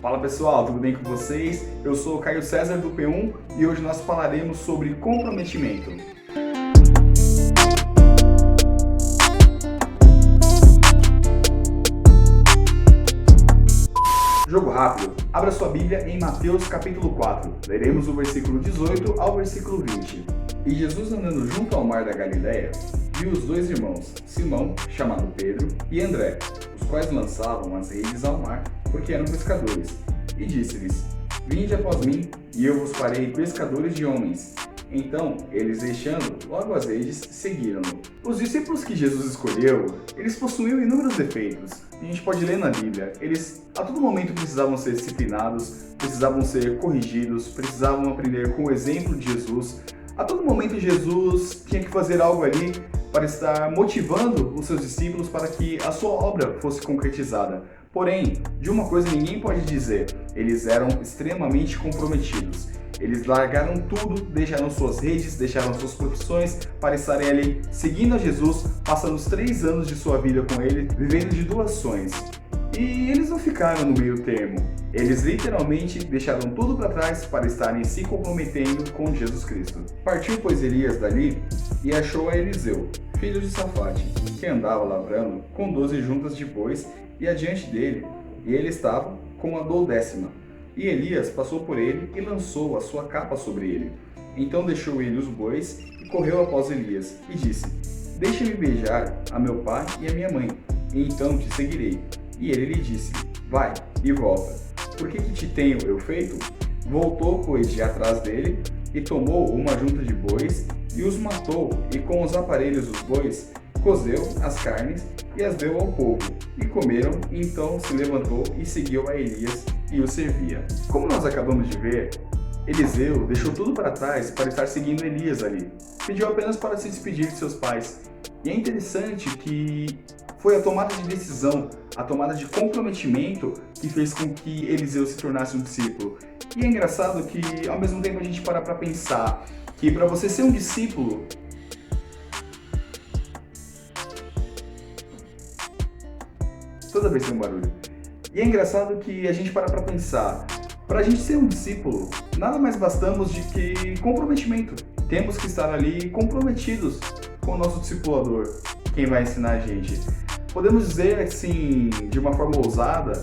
Fala pessoal, tudo bem com vocês? Eu sou o Caio César do P1 e hoje nós falaremos sobre comprometimento. Jogo rápido, abra sua Bíblia em Mateus capítulo 4, leremos o versículo 18 ao versículo 20. E Jesus andando junto ao mar da Galileia, viu os dois irmãos, Simão, chamado Pedro, e André, os quais lançavam as redes ao mar, porque eram pescadores. E disse-lhes: Vinde após mim, e eu vos farei pescadores de homens. Então, eles deixando logo as redes, seguiram-no. Os discípulos que Jesus escolheu, eles possuíam inúmeros defeitos. A gente pode ler na Bíblia. Eles a todo momento precisavam ser disciplinados, precisavam ser corrigidos, precisavam aprender com o exemplo de Jesus. A todo momento Jesus tinha que fazer algo ali para estar motivando os seus discípulos para que a sua obra fosse concretizada. Porém, de uma coisa ninguém pode dizer, eles eram extremamente comprometidos. Eles largaram tudo, deixaram suas redes, deixaram suas profissões para estarem ali seguindo a Jesus, passando os 3 anos de sua vida com ele, vivendo de doações. E eles não ficaram no meio termo. Eles literalmente deixaram tudo para trás para estarem se comprometendo com Jesus Cristo. Partiu, pois, Elias dali e achou a Eliseu, filho de Safate, que andava lavrando com 12 juntas de bois e adiante dele, e ele estava com a 12ª. E Elias passou por ele e lançou a sua capa sobre ele. Então deixou ele os bois e correu após Elias e disse: Deixa-me beijar a meu pai e a minha mãe, e então te seguirei. E ele lhe disse: Vai e volta. Por que te tenho eu feito? Voltou, pois, de atrás dele, e tomou uma junta de bois, e os matou, e com os aparelhos dos bois, cozeu as carnes, e as deu ao povo. E comeram, e então se levantou e seguiu a Elias, e o servia. Como nós acabamos de ver, Eliseu deixou tudo para trás para estar seguindo Elias ali. Pediu apenas para se despedir de seus pais. E é interessante que foi a tomada de decisão, a tomada de comprometimento que fez com que Eliseu se tornasse um discípulo. E é engraçado que, ao mesmo tempo, a gente para pensar que para você ser um discípulo, toda vez tem um barulho. E é engraçado que a gente para pensar, para a gente ser um discípulo, nada mais bastamos de que comprometimento. Temos que estar ali comprometidos com o nosso discipulador, quem vai ensinar a gente. Podemos dizer, assim, de uma forma ousada,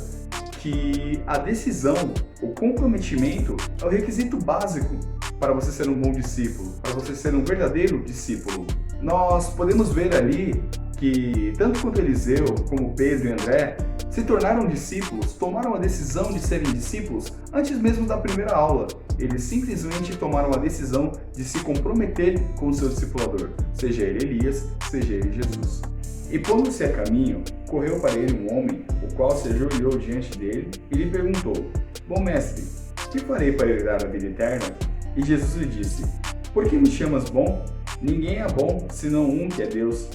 que a decisão, o comprometimento é o requisito básico para você ser um bom discípulo, para você ser um verdadeiro discípulo. Nós podemos ver ali que, tanto quanto Eliseu, como Pedro e André, se tornaram discípulos, tomaram a decisão de serem discípulos antes mesmo da primeira aula. Eles simplesmente tomaram a decisão de se comprometer com o seu discipulador, seja ele Elias, seja ele Jesus. E pondo-se a caminho, correu para ele um homem, o qual se ajoelhou diante dele e lhe perguntou: Bom mestre, que farei para herdar a vida eterna? E Jesus lhe disse: Por que me chamas bom? Ninguém é bom, senão um que é Deus.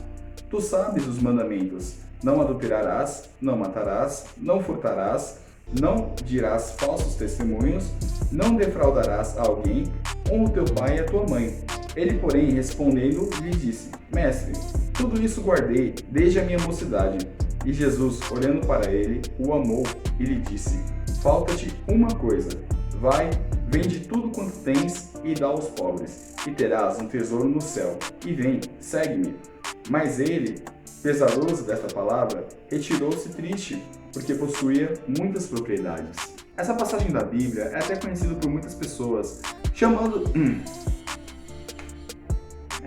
Tu sabes os mandamentos: não adulterarás, não matarás, não furtarás, não dirás falsos testemunhos, não defraudarás alguém, honra o teu pai e a tua mãe. Ele, porém, respondendo, lhe disse: Mestre, tudo isso guardei desde a minha mocidade. E Jesus, olhando para ele, o amou e lhe disse: Falta-te uma coisa. Vai, vende tudo quanto tens e dá aos pobres, e terás um tesouro no céu. E vem, segue-me. Mas ele, pesaroso desta palavra, retirou-se triste, porque possuía muitas propriedades. Essa passagem da Bíblia é até conhecida por muitas pessoas, chamando...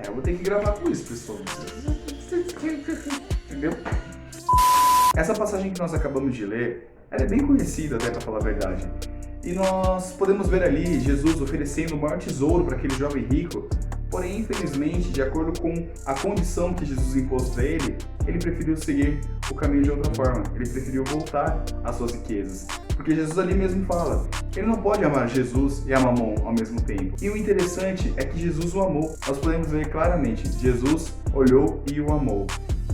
eu vou ter que gravar com isso, pessoal. Entendeu? Essa passagem que nós acabamos de ler, ela é bem conhecida, até para falar a verdade. E nós podemos ver ali Jesus oferecendo o maior tesouro para aquele jovem rico. Porém, infelizmente, de acordo com a condição que Jesus impôs para ele, ele preferiu seguir o caminho de outra forma. Ele preferiu voltar às suas riquezas. Porque Jesus ali mesmo fala, ele não pode amar Jesus e a Mamon ao mesmo tempo. E o interessante é que Jesus o amou. Nós podemos ver claramente, Jesus olhou e o amou.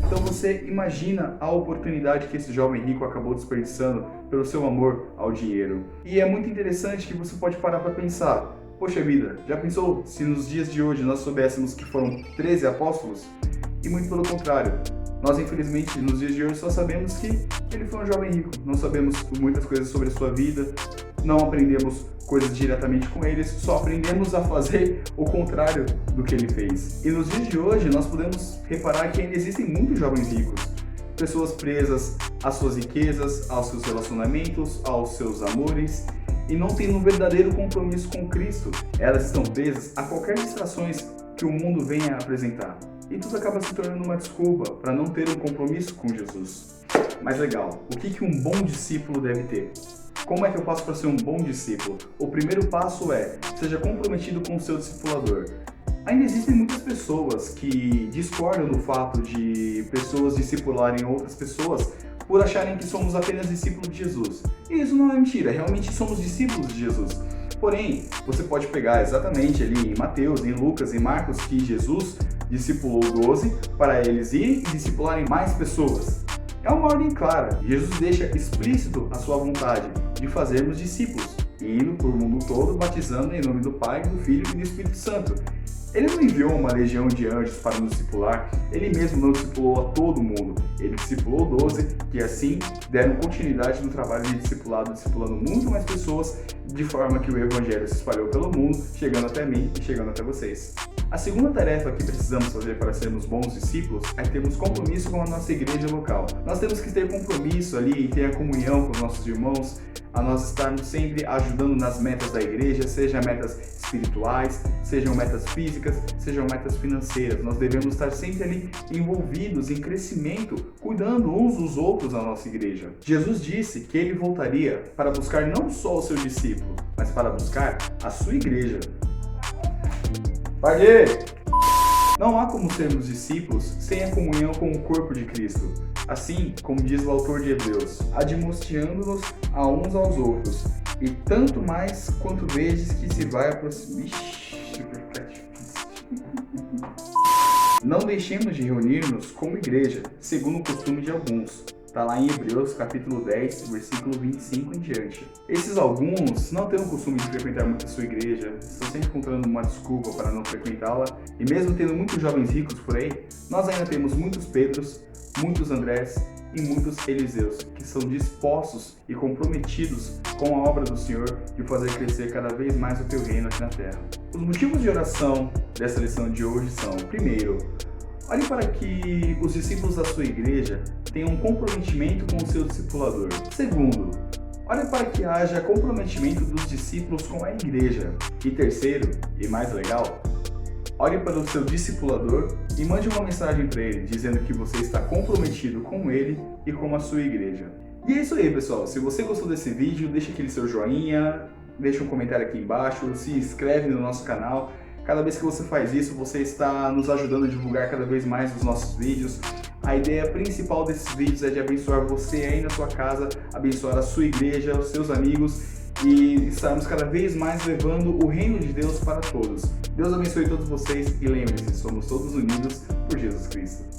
Então você imagina a oportunidade que esse jovem rico acabou desperdiçando pelo seu amor ao dinheiro. E é muito interessante que você pode parar para pensar, poxa vida, já pensou se nos dias de hoje nós soubéssemos que foram 13 apóstolos? E muito pelo contrário, Nós, infelizmente, nos dias de hoje só sabemos que ele foi um jovem rico. Não sabemos muitas coisas sobre a sua vida, não aprendemos coisas diretamente com eles, só aprendemos a fazer o contrário do que ele fez. E nos dias de hoje nós podemos reparar que ainda existem muitos jovens ricos, pessoas presas às suas riquezas, aos seus relacionamentos, aos seus amores, e não têm um verdadeiro compromisso com Cristo. Elas estão presas a qualquer distrações que o mundo venha a apresentar. E tudo acaba se tornando uma desculpa para não ter um compromisso com Jesus. Mas legal, o que um bom discípulo deve ter? Como é que eu passo para ser um bom discípulo? O primeiro passo é, seja comprometido com o seu discipulador. Ainda existem muitas pessoas que discordam do fato de pessoas discipularem outras pessoas por acharem que somos apenas discípulos de Jesus. E isso não é mentira, realmente somos discípulos de Jesus. Porém, você pode pegar exatamente ali em Mateus, em Lucas, em Marcos, que Jesus discipulou 12 para eles irem e discipularem mais pessoas. É uma ordem clara. Jesus deixa explícito a sua vontade de fazermos discípulos, indo por mundo todo, batizando em nome do Pai, do Filho e do Espírito Santo. Ele não enviou uma legião de anjos para nos discipular, ele mesmo não discipulou a todo mundo. Ele discipulou 12, que assim deram continuidade no trabalho de discipulado, discipulando muito mais pessoas, de forma que o Evangelho se espalhou pelo mundo, chegando até mim e chegando até vocês. A segunda tarefa que precisamos fazer para sermos bons discípulos é termos compromisso com a nossa igreja local. Nós temos que ter compromisso ali e ter a comunhão com os nossos irmãos, a nós estarmos sempre ajudando nas metas da igreja, sejam metas espirituais, sejam metas físicas, sejam metas financeiras. Nós devemos estar sempre ali envolvidos em crescimento, cuidando uns dos outros na nossa igreja. Jesus disse que ele voltaria para buscar não só o seu discípulo, mas para buscar a sua igreja. Paguei! Não há como sermos discípulos sem a comunhão com o corpo de Cristo. Assim, como diz o autor de Hebreus, admoestando-nos a uns aos outros, e tanto mais quanto vedes que se vai aproximar. Não deixemos de reunir-nos como igreja, segundo o costume de alguns. Está lá em Hebreus, capítulo 10, versículo 25 em diante. Esses alguns não têm o costume de frequentar muito a sua igreja, estão sempre encontrando uma desculpa para não frequentá-la, e mesmo tendo muitos jovens ricos por aí, nós ainda temos muitos Pedros, muitos Andrés e muitos Eliseus, que são dispostos e comprometidos com a obra do Senhor de fazer crescer cada vez mais o teu reino aqui na terra. Os motivos de oração dessa lição de hoje são, primeiro, ore para que os discípulos da sua igreja tenham um comprometimento com o seu discipulador. Segundo, ore para que haja comprometimento dos discípulos com a igreja. E terceiro, e mais legal, ore para o seu discipulador e mande uma mensagem para ele, dizendo que você está comprometido com ele e com a sua igreja. E é isso aí, pessoal. Se você gostou desse vídeo, deixa aquele seu joinha, deixa um comentário aqui embaixo, se inscreve no nosso canal. Cada vez que você faz isso, você está nos ajudando a divulgar cada vez mais os nossos vídeos. A ideia principal desses vídeos é de abençoar você aí na sua casa, abençoar a sua igreja, os seus amigos e estarmos cada vez mais levando o reino de Deus para todos. Deus abençoe todos vocês e lembre-se, somos todos unidos por Jesus Cristo.